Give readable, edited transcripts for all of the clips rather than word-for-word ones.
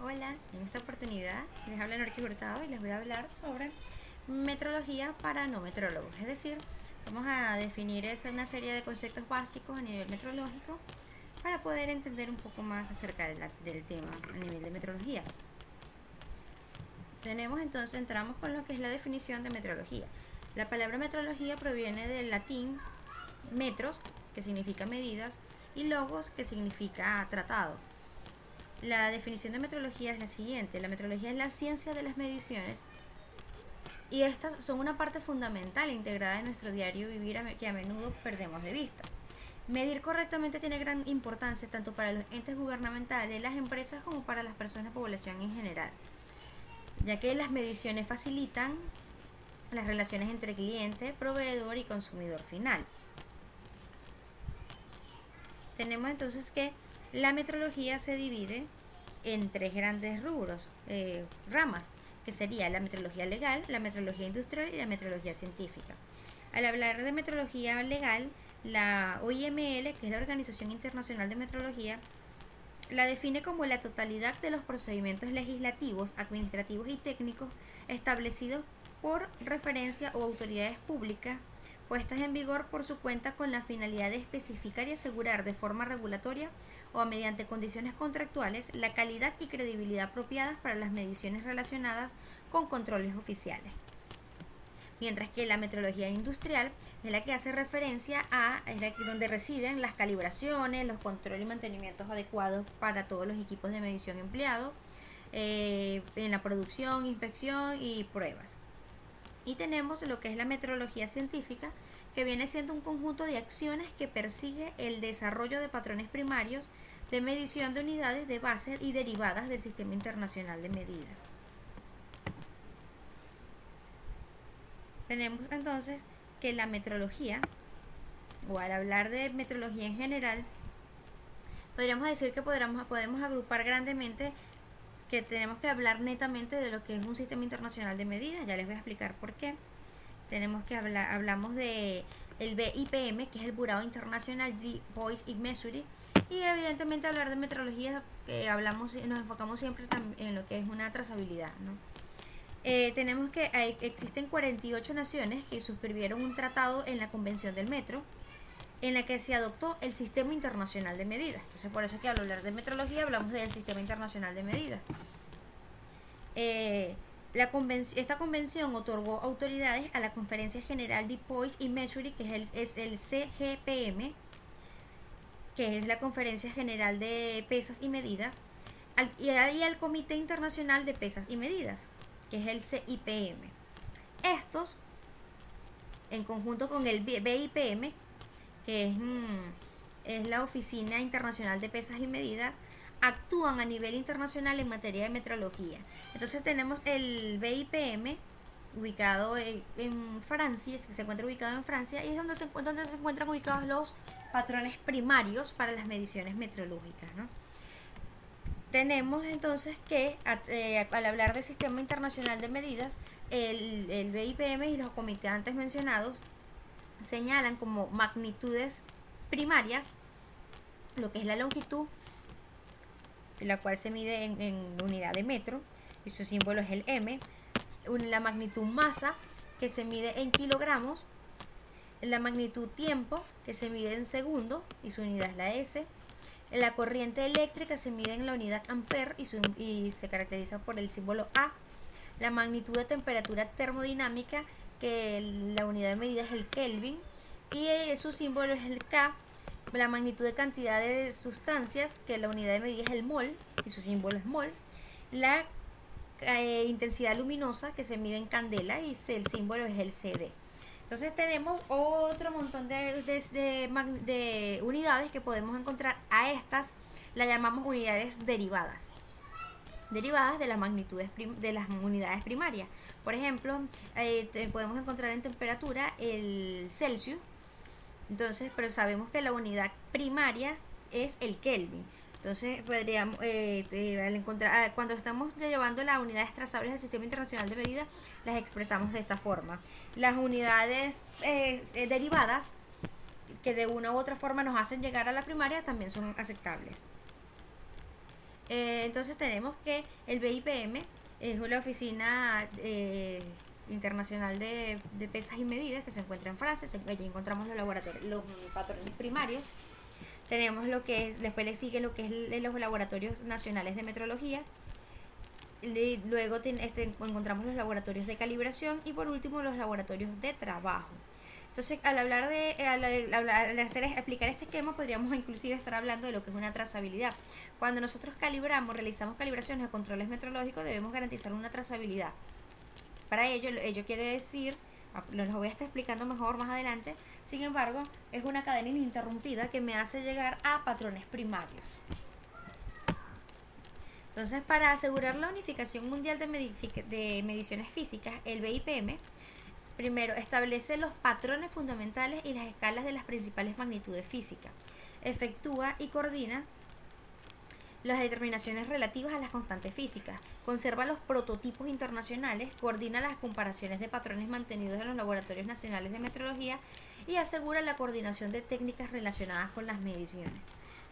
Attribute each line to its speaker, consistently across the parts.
Speaker 1: Hola, en esta oportunidad les habla Norqui Hurtado y les voy a hablar sobre metrología para no metrólogos. Es decir, vamos a definir una serie de conceptos básicos a nivel metrológico para poder entender un poco más acerca del tema a nivel de metrología. Entramos con lo que es la definición de metrología. La palabra metrología proviene del latín metros, que significa medidas, y logos, que significa tratado. La definición de metrología es la siguiente: la metrología es la ciencia de las mediciones y estas son una parte fundamental e integrada en nuestro diario vivir que a menudo perdemos de vista. Medir correctamente tiene gran importancia tanto para los entes gubernamentales, las empresas, como para las personas y población en general, ya que las mediciones facilitan las relaciones entre cliente, proveedor y consumidor final. Tenemos entonces que la metrología se divide en tres grandes ramas, que sería la metrología legal, la metrología industrial y la metrología científica. Al hablar de metrología legal, la OIML, que es la Organización Internacional de Metrología, la define como la totalidad de los procedimientos legislativos, administrativos y técnicos establecidos por referencia o autoridades públicas puestas en vigor por su cuenta con la finalidad de especificar y asegurar de forma regulatoria o mediante condiciones contractuales la calidad y credibilidad apropiadas para las mediciones relacionadas con controles oficiales. Mientras que la metrología industrial es la que hace referencia a donde residen las calibraciones, los controles y mantenimientos adecuados para todos los equipos de medición empleados en la producción, inspección y pruebas. Y tenemos lo que es la metrología científica, que viene siendo un conjunto de acciones que persigue el desarrollo de patrones primarios de medición de unidades de base y derivadas del Sistema Internacional de Medidas. Tenemos entonces que la metrología, o al hablar de metrología en general, podríamos decir que podemos agrupar grandemente que tenemos que hablar netamente de lo que es un sistema internacional de medidas. Ya les voy a explicar por qué. Hablamos de el BIPM, que es el Burado Internacional de Poids y Measuring, y evidentemente hablar de metrología nos enfocamos siempre en lo que es una trazabilidad, ¿no? Tenemos que existen 48 naciones que suscribieron un tratado en la Convención del Metro, en la que se adoptó el Sistema Internacional de Medidas. Entonces, por eso que al hablar de metrología hablamos del Sistema Internacional de Medidas. Esta convención otorgó autoridades a la Conferencia General de Poids y Measuring, que es el CGPM, que es la Conferencia General de Pesas y Medidas, y al Comité Internacional de Pesas y Medidas, que es el CIPM. Estos, en conjunto con el BIPM, que es la Oficina Internacional de Pesas y Medidas, actúan a nivel internacional en materia de metrología. Entonces tenemos el BIPM ubicado en Francia, que se encuentra ubicado en Francia, y es donde se encuentran ubicados los patrones primarios para las mediciones metrológicas, ¿no? Tenemos entonces que al hablar del Sistema Internacional de Medidas, el BIPM y los comités antes mencionados señalan como magnitudes primarias lo que es la longitud, la cual se mide en unidad de metro, y su símbolo es el M; la magnitud masa, que se mide en kilogramos; la magnitud tiempo, que se mide en segundos, y su unidad es la S; la corriente eléctrica se mide en la unidad ampere y se caracteriza por el símbolo A; la magnitud de temperatura termodinámica, que la unidad de medida es el Kelvin, y su símbolo es el K; la magnitud de cantidad de sustancias, que la unidad de medida es el mol y su símbolo es mol; la intensidad luminosa, que se mide en candela y el símbolo es el CD. Entonces tenemos otro montón de unidades que podemos encontrar. A estas las llamamos unidades derivadas de las magnitudes de las unidades primarias. Por ejemplo, podemos encontrar en temperatura el Celsius. Entonces, pero sabemos que la unidad primaria es el Kelvin. Entonces, podríamos, al encontrar, cuando estamos llevando las unidades trazables al Sistema Internacional de Medidas, las expresamos de esta forma. Las unidades derivadas, que de una u otra forma nos hacen llegar a la primaria, también son aceptables. Entonces tenemos que el BIPM es la Oficina Internacional de Pesas y Medidas, que se encuentra en Francia. Allí encontramos los laboratorios, los patrones primarios. Tenemos lo que es, después le sigue lo que es los laboratorios nacionales de metrología. Luego encontramos los laboratorios de calibración y por último los laboratorios de trabajo. Entonces, al explicar este esquema, podríamos inclusive estar hablando de lo que es una trazabilidad. Cuando nosotros realizamos calibraciones o controles metrológicos, debemos garantizar una trazabilidad. Para ello quiere decir, lo voy a estar explicando mejor más adelante, sin embargo, es una cadena ininterrumpida que me hace llegar a patrones primarios. Entonces, para asegurar la unificación mundial de mediciones físicas, el BIPM primero establece los patrones fundamentales y las escalas de las principales magnitudes físicas. Efectúa y coordina las determinaciones relativas a las constantes físicas. Conserva los prototipos internacionales, coordina las comparaciones de patrones mantenidos en los laboratorios nacionales de metrología y asegura la coordinación de técnicas relacionadas con las mediciones.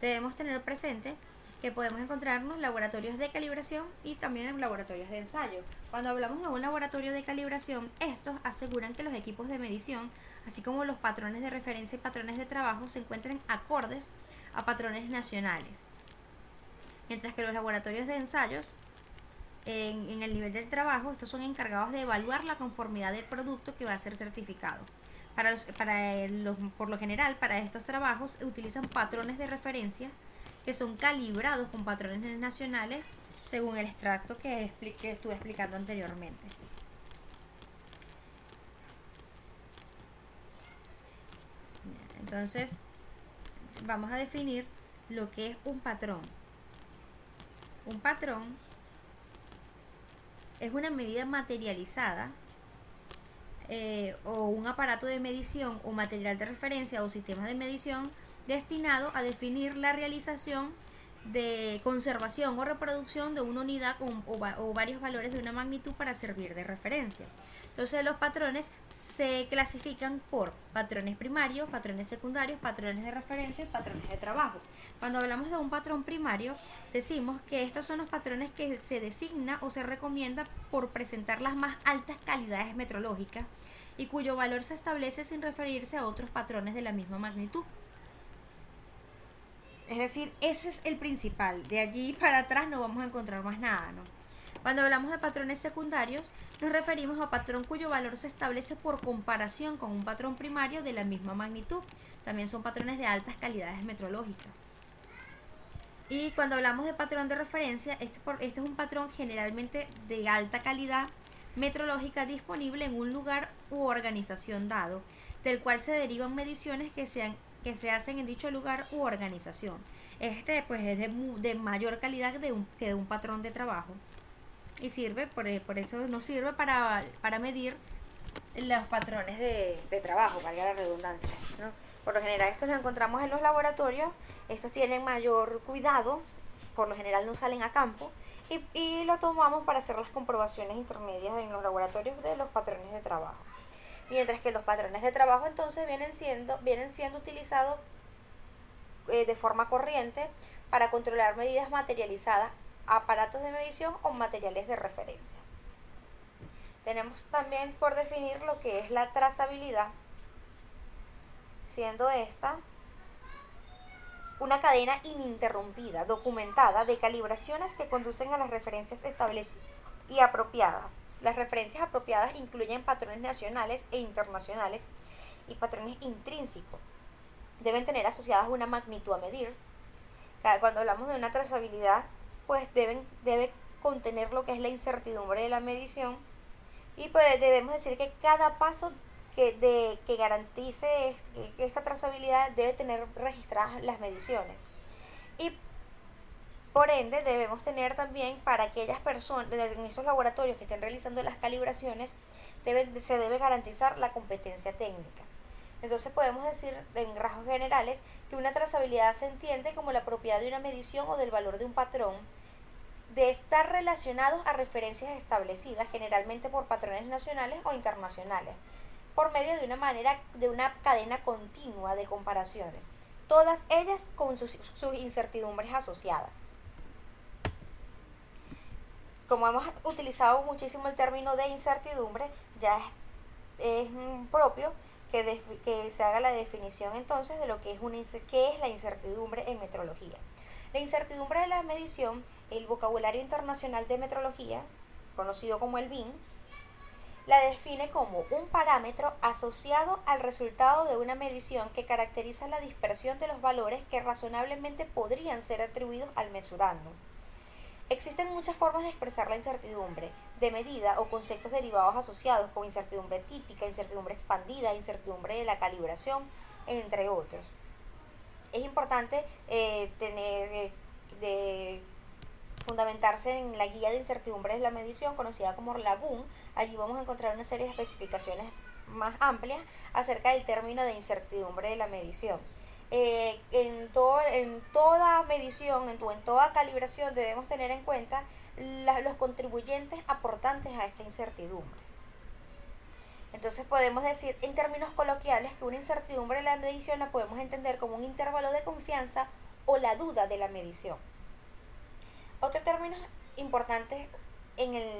Speaker 1: Debemos tener presente que podemos encontrarnos laboratorios de calibración y también en laboratorios de ensayo. Cuando hablamos de un laboratorio de calibración, estos aseguran que los equipos de medición, así como los patrones de referencia y patrones de trabajo, se encuentren acordes a patrones nacionales. Mientras que los laboratorios de ensayos, en el nivel del trabajo, estos son encargados de evaluar la conformidad del producto que va a ser certificado. Por lo general, para estos trabajos se utilizan patrones de referencia que son calibrados con patrones nacionales según el extracto que estuve explicando anteriormente. Entonces, vamos a definir lo que es un patrón. Un patrón es una medida materializada o un aparato de medición o material de referencia o sistema de medición destinado a definir la realización de conservación o reproducción de una unidad o varios valores de una magnitud para servir de referencia. Entonces los patrones se clasifican por patrones primarios, patrones secundarios, patrones de referencia y patrones de trabajo. Cuando hablamos de un patrón primario, decimos que estos son los patrones que se designa o se recomienda por presentar las más altas calidades metrológicas y cuyo valor se establece sin referirse a otros patrones de la misma magnitud. Es decir, ese es el principal. De allí para atrás no vamos a encontrar más nada, ¿no? Cuando hablamos de patrones secundarios, nos referimos a patrón cuyo valor se establece por comparación con un patrón primario de la misma magnitud. También son patrones de altas calidades metrológicas. Y cuando hablamos de patrón de referencia, este es un patrón generalmente de alta calidad metrológica disponible en un lugar u organización dado, del cual se derivan mediciones que se hacen en dicho lugar u organización. Este pues es de mayor calidad que un patrón de trabajo y sirve, por eso nos sirve para medir los patrones de trabajo, valga la redundancia, ¿no? Por lo general estos los encontramos en los laboratorios, estos tienen mayor cuidado, por lo general no salen a campo y lo tomamos para hacer las comprobaciones intermedias en los laboratorios de los patrones de trabajo. Mientras que los patrones de trabajo entonces vienen siendo utilizados de forma corriente para controlar medidas materializadas, aparatos de medición o materiales de referencia. Tenemos también por definir lo que es la trazabilidad, siendo esta una cadena ininterrumpida, documentada, de calibraciones que conducen a las referencias establecidas y apropiadas. Las referencias apropiadas incluyen patrones nacionales e internacionales y patrones intrínsecos. Deben tener asociadas una magnitud a medir. Cuando hablamos de una trazabilidad, pues debe contener lo que es la incertidumbre de la medición y pues debemos decir que cada paso que garantice que esta trazabilidad debe tener registradas las mediciones. Y por ende, debemos tener también para aquellas personas en estos laboratorios que estén realizando las calibraciones, se debe garantizar la competencia técnica. Entonces podemos decir en rasgos generales que una trazabilidad se entiende como la propiedad de una medición o del valor de un patrón de estar relacionados a referencias establecidas, generalmente por patrones nacionales o internacionales, por medio de una cadena continua de comparaciones, todas ellas con sus incertidumbres asociadas. como hemos utilizado muchísimo el término de incertidumbre, ya es propio que se haga la definición entonces de lo que es, qué es la incertidumbre en metrología. La incertidumbre de la medición, el vocabulario internacional de metrología, conocido como el BIM, la define como un parámetro asociado al resultado de una medición que caracteriza la dispersión de los valores que razonablemente podrían ser atribuidos al mesurando. Existen muchas formas de expresar la incertidumbre de medida o conceptos derivados asociados como incertidumbre típica, incertidumbre expandida, incertidumbre de la calibración, entre otros. Es importante fundamentarse en la guía de incertidumbre de la medición, conocida como la GUM. Allí vamos a encontrar una serie de especificaciones más amplias acerca del término de incertidumbre de la medición. En toda medición, en toda calibración debemos tener en cuenta los contribuyentes aportantes a esta incertidumbre. Entonces podemos decir en términos coloquiales que una incertidumbre de la medición la podemos entender como un intervalo de confianza o la duda de la medición. Otro término importante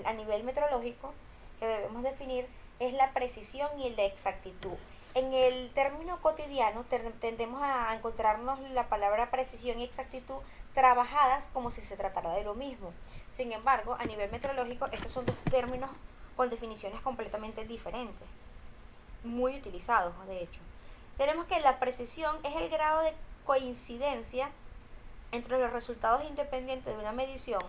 Speaker 1: a nivel metrológico que debemos definir es la precisión y la exactitud. En el término cotidiano tendemos a encontrarnos la palabra precisión y exactitud trabajadas como si se tratara de lo mismo. Sin embargo, a nivel metrológico, estos son dos términos con definiciones completamente diferentes, muy utilizados de hecho. Tenemos que la precisión es el grado de coincidencia entre los resultados independientes de una medición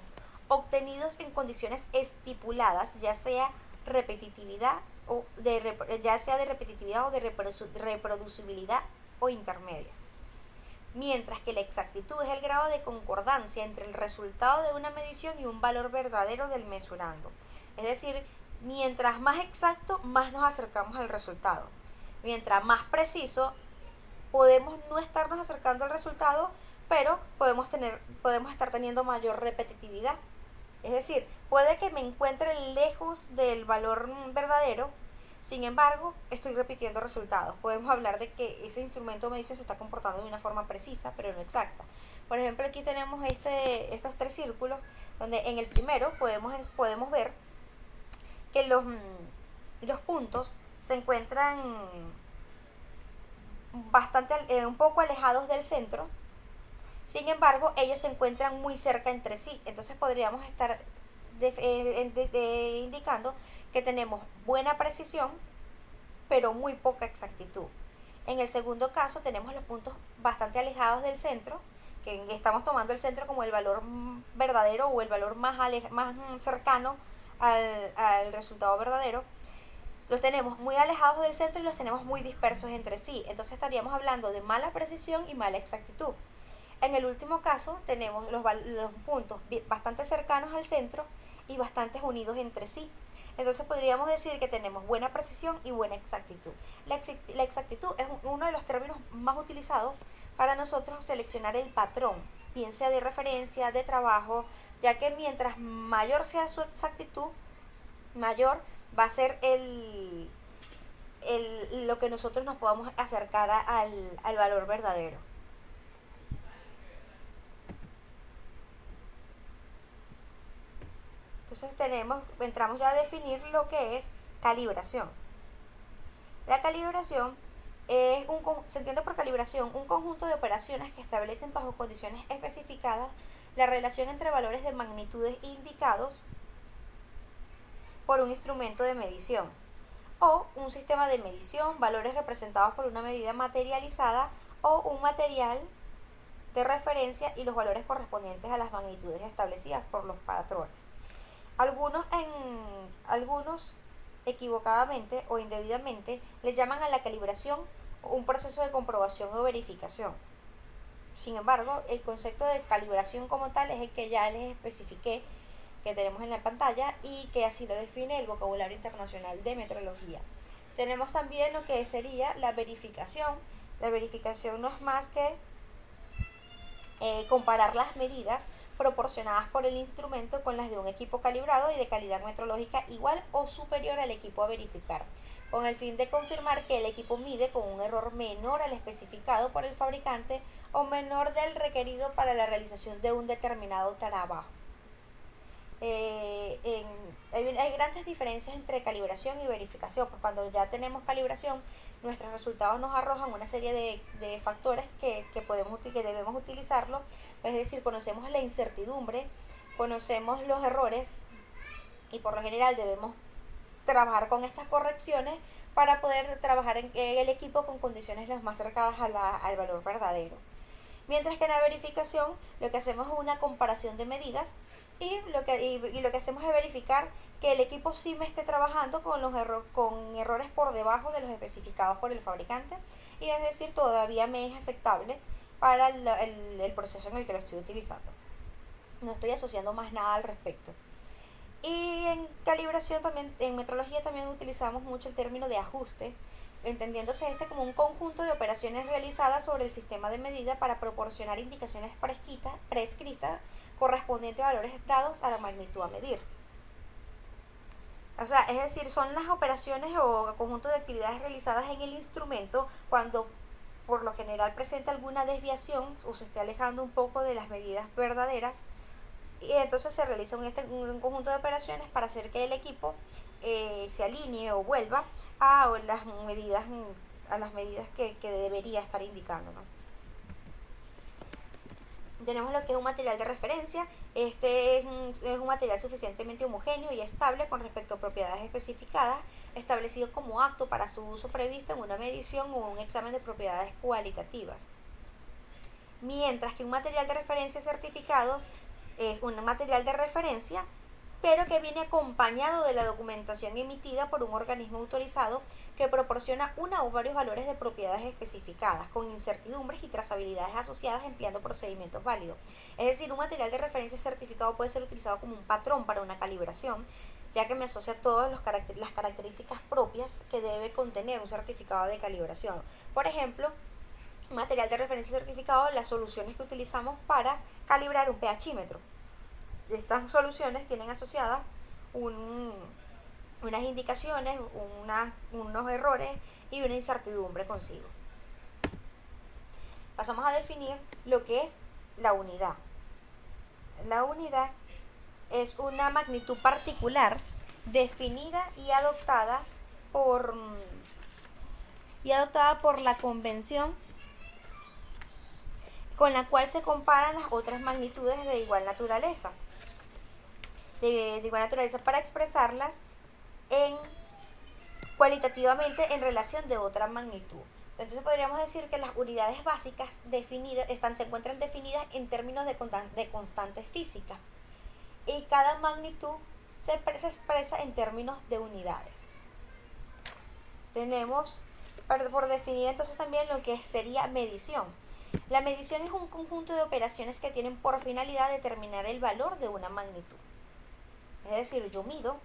Speaker 1: obtenidos en condiciones estipuladas, ya sea de repetitividad o de reproducibilidad o intermedias. Mientras que la exactitud es el grado de concordancia entre el resultado de una medición y un valor verdadero del mesurando. Es decir, mientras más exacto, más nos acercamos al resultado. Mientras más preciso, podemos no estarnos acercando al resultado, pero podemos estar teniendo mayor repetitividad. Es decir, puede que me encuentre lejos del valor verdadero, sin embargo, estoy repitiendo resultados. Podemos hablar de que ese instrumento de medición se está comportando de una forma precisa, pero no exacta. Por ejemplo, aquí tenemos estos tres círculos, donde en el primero podemos ver que los puntos se encuentran un poco alejados del centro. Sin embargo, ellos se encuentran muy cerca entre sí. Entonces podríamos estar indicando que tenemos buena precisión, pero muy poca exactitud. En el segundo caso tenemos los puntos bastante alejados del centro, que estamos tomando el centro como el valor verdadero o el valor más cercano al resultado verdadero. Los tenemos muy alejados del centro y los tenemos muy dispersos entre sí. Entonces estaríamos hablando de mala precisión y mala exactitud. En el último caso tenemos los puntos bastante cercanos al centro y bastante unidos entre sí. Entonces podríamos decir que tenemos buena precisión y buena exactitud. La exactitud es uno de los términos más utilizados para nosotros seleccionar el patrón, bien sea de referencia, de trabajo, ya que mientras mayor sea su exactitud, mayor va a ser lo que nosotros nos podamos acercar al valor verdadero. Entonces entramos ya a definir lo que es calibración. La calibración se entiende por calibración un conjunto de operaciones que establecen bajo condiciones especificadas la relación entre valores de magnitudes indicados por un instrumento de medición o un sistema de medición, valores representados por una medida materializada o un material de referencia y los valores correspondientes a las magnitudes establecidas por los patrones. Algunos equivocadamente o indebidamente le llaman a la calibración un proceso de comprobación o verificación. Sin embargo, el concepto de calibración como tal es el que ya les especifiqué, que tenemos en la pantalla y que así lo define el vocabulario internacional de metrología. Tenemos también lo que sería la verificación. La verificación no es más que comparar las medidas proporcionadas por el instrumento con las de un equipo calibrado y de calidad metrológica igual o superior al equipo a verificar, con el fin de confirmar que el equipo mide con un error menor al especificado por el fabricante o menor del requerido para la realización de un determinado trabajo. hay grandes diferencias entre calibración y verificación. Pues cuando ya tenemos calibración, nuestros resultados nos arrojan una serie de factores que debemos utilizarlo. Es decir, conocemos la incertidumbre, conocemos los errores y por lo general debemos trabajar con estas correcciones para poder trabajar en el equipo con condiciones las más cercanas al valor verdadero. Mientras que en la verificación lo que hacemos es una comparación de medidas y lo que hacemos es verificar que el equipo sí me esté trabajando con errores por debajo de los especificados por el fabricante, y es decir, todavía me es aceptable para el proceso en el que lo estoy utilizando. No estoy asociando más nada al respecto. Y en calibración también, en metrología también utilizamos mucho el término de ajuste, entendiéndose este como un conjunto de operaciones realizadas sobre el sistema de medida para proporcionar indicaciones prescritas correspondientes a valores dados a la magnitud a medir. O sea, es decir, son las operaciones o conjuntos de actividades realizadas en el instrumento cuando por lo general presenta alguna desviación o se esté alejando un poco de las medidas verdaderas, y entonces se realiza un conjunto de operaciones para hacer que el equipo se alinee o vuelva a las medidas que debería estar indicando, ¿no? Tenemos lo que es un material de referencia. Este es un material suficientemente homogéneo y estable con respecto a propiedades especificadas, establecido como apto para su uso previsto en una medición o un examen de propiedades cualitativas. Mientras que un material de referencia certificado es un material de referencia, pero que viene acompañado de la documentación emitida por un organismo autorizado que proporciona una o varios valores de propiedades especificadas, con incertidumbres y trazabilidades asociadas empleando procedimientos válidos. Es decir, un material de referencia certificado puede ser utilizado como un patrón para una calibración, ya que me asocia todas las características propias que debe contener un certificado de calibración. Por ejemplo, material de referencia certificado, las soluciones que utilizamos para calibrar un pHímetro. Estas soluciones tienen asociadas unas indicaciones, unos errores y una incertidumbre consigo. Pasamos a definir lo que es la unidad. La unidad es una magnitud particular definida y adoptada por la convención con la cual se comparan las otras magnitudes de igual naturaleza. Para expresarlas cualitativamente en relación de otra magnitud. Entonces podríamos decir que las unidades básicas se encuentran definidas en términos de constantes físicas, y cada magnitud se expresa en términos de unidades. Tenemos por definir entonces también lo que sería medición. La medición es un conjunto de operaciones que tienen por finalidad determinar el valor de una magnitud. Es decir, yo mido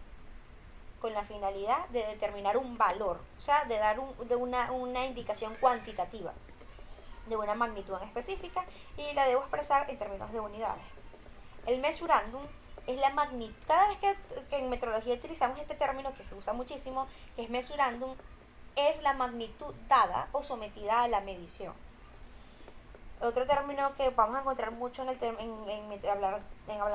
Speaker 1: con la finalidad de determinar un valor, o sea, de dar una indicación cuantitativa de una magnitud en específica, y la debo expresar en términos de unidades. El mesurandum es la magnitud. Cada vez que en metrología utilizamos este término que se usa muchísimo, que es mesurandum, es la magnitud dada o sometida a la medición. Otro término que vamos a encontrar mucho hablando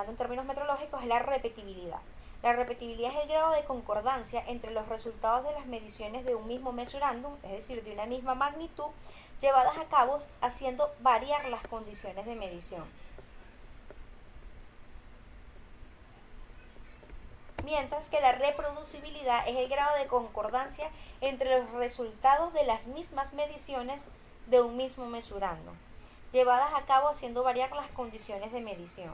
Speaker 1: en términos metrológicos es la repetibilidad. La repetibilidad es el grado de concordancia entre los resultados de las mediciones de un mismo mesurándum, es decir, de una misma magnitud, llevadas a cabo haciendo variar las condiciones de medición. Mientras que la reproducibilidad es el grado de concordancia entre los resultados de las mismas mediciones de un mismo mesurándum, llevadas a cabo haciendo variar las condiciones de medición.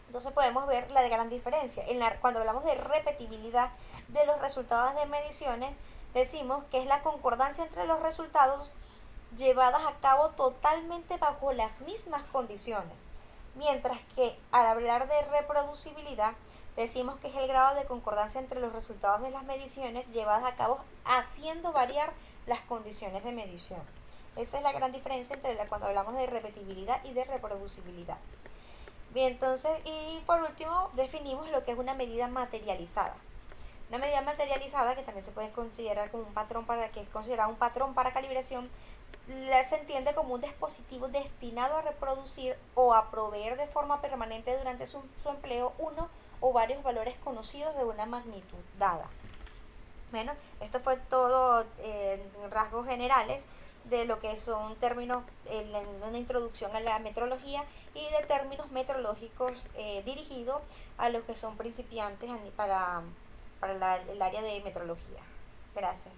Speaker 1: Entonces podemos ver la gran diferencia. Cuando hablamos de repetibilidad de los resultados de mediciones, decimos que es la concordancia entre los resultados llevadas a cabo totalmente bajo las mismas condiciones. Mientras que al hablar de reproducibilidad, decimos que es el grado de concordancia entre los resultados de las mediciones llevadas a cabo haciendo variar las condiciones de medición. Esa es la gran diferencia cuando hablamos de repetibilidad y de reproducibilidad. Bien, entonces, y por último definimos lo que es una medida materializada. Una medida materializada, que también se puede considerar como un patrón que es considerado un patrón para calibración, se entiende como un dispositivo destinado a reproducir o a proveer de forma permanente durante su empleo uno o varios valores conocidos de una magnitud dada. Bueno, esto fue todo en rasgos generales de lo que son términos, una introducción a la metrología y de términos metrológicos dirigidos a los que son principiantes para el área de metrología. Gracias.